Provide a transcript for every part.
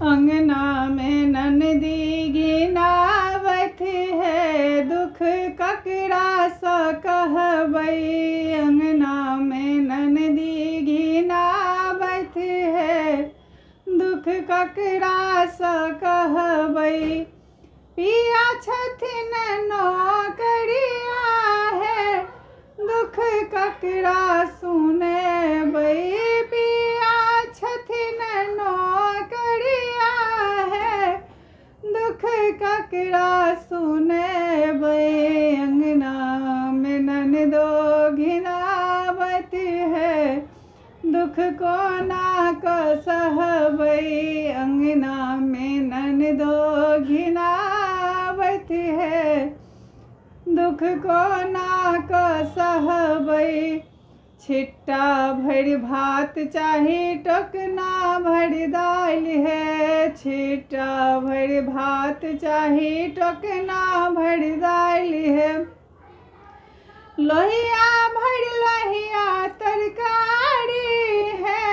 अंगना में ननदी गिनावत है, दुख ककरा सा कहबै। अंगना में ननदी गिनावत है, दुख ककरा सा कहबै। पिया छथिन नौकरिया है, दुख ककरा सुनेबै। पिया छथिन नौकरिया है, दुख ककरा सुनेबै। अंगना में ननदो घिनावत है, दुख कोना क सहबै। अंगना में ननदो घिनावत है, दुख कोना क सहबै। छिट्टा भरि भात चाही, टोकना भरि दालि है। छिट्टा भरि भात चाही, टोकना भरि दालि है। लोहिया भरि लोहिया तरकारी है,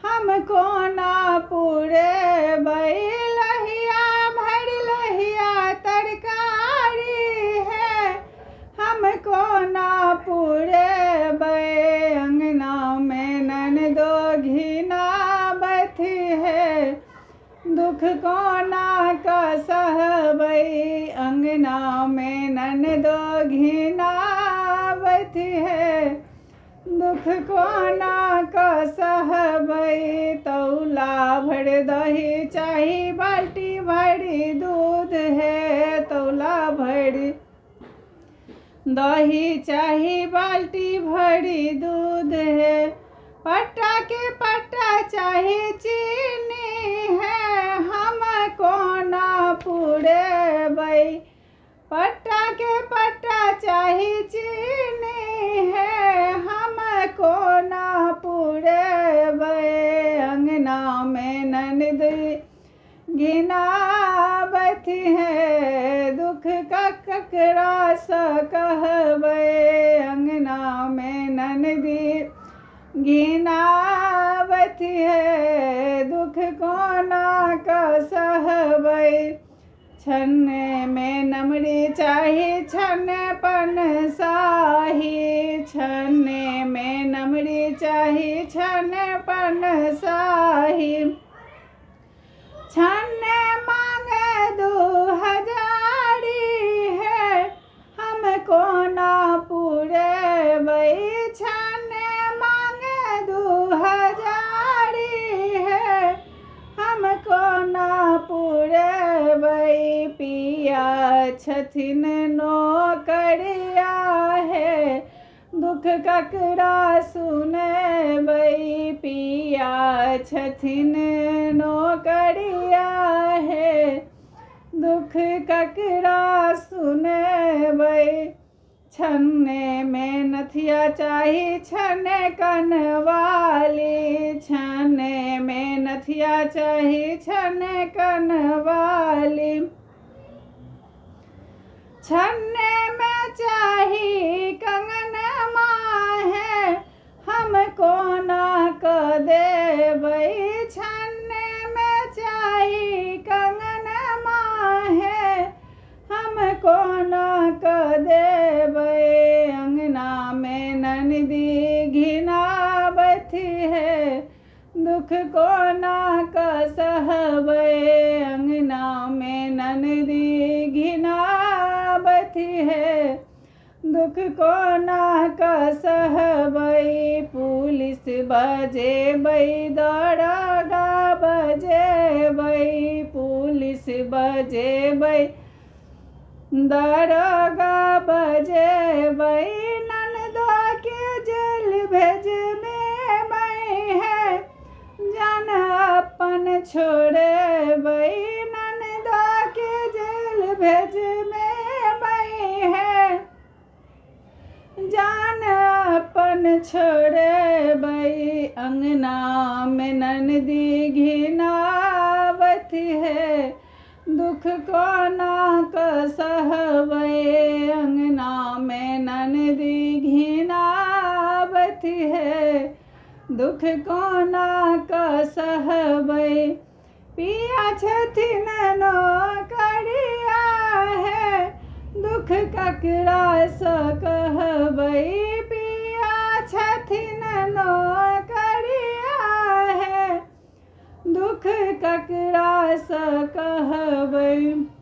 हम कोना पुरेबै। लोहिया भरि लोहिया तरकारी है, हम कोना पुरेबै। अंगना में ननदो घिनावत है, दुख कोना क सहबै। अंगना में ननदो घिनावत है, दुख कोना क सहबै। तौला भर दही चाही, बाल्टी भरी दूध है। तौला भरी दही चाही, बाल्टी भरी दूध है। पट्टा के पट्टा चाही, चीनी है, हम कोना पुरेबै। पट्टा के पट्टा चाही, चीनी है, हम कोना पुरेबै। अंगना में ननद घिनावत है, दुख ककरा सा कहबै। अंगना में ननदी घिनावत है, दुख कोना क सहबै। छन्ने में नमरी चाही, छन्ने पन साही। छन्ने में नमरी चाही, छन्ने पन साही। छन्ने मांगे 2000 है, हम कोना पुरेबै। छन्ने मांगे 2000 है, हम कोना पुरेबै। पिया छथिन नौकरिया है, दुख ककरा सुनेबै। पिया छथिन नौकरिया है, दुख ककरा सुनेबै। छन्ने में नथिया चाही, छन्ने कनवाली। छन्ने में नथिया चाही, छन्ने कनवाली। छन्ने में चाही कंगनमा है, हम कोना क देबै। छन्ने में चाही कंगनमा है, हम कोना क देबै। अंगना में ननदी घिनावत है, दुख कोना क सहबै। अंगना में ननदी घिनावत है, दुख कोना क सहबै। पुलिस बजेबै, दरोगा बजेबै। पुलिस बजेबै, दरोगा बजेबै। ननदो के जेल भेजबै है, जान अपन छोड़बै। ननदो के जेल भेजबै है, जान अपन छोड़बै। अंगना में ननदी घिनावत है, दुख कोना क सहबै। अंगना में ननदी घिनावत है, दुख कोना क सहबै। पिया छथिन नौकरिया है, दुख ककरा सँ कहबै। पिया छथिन नौकरिया है, दुख ककरा सँ कहबै।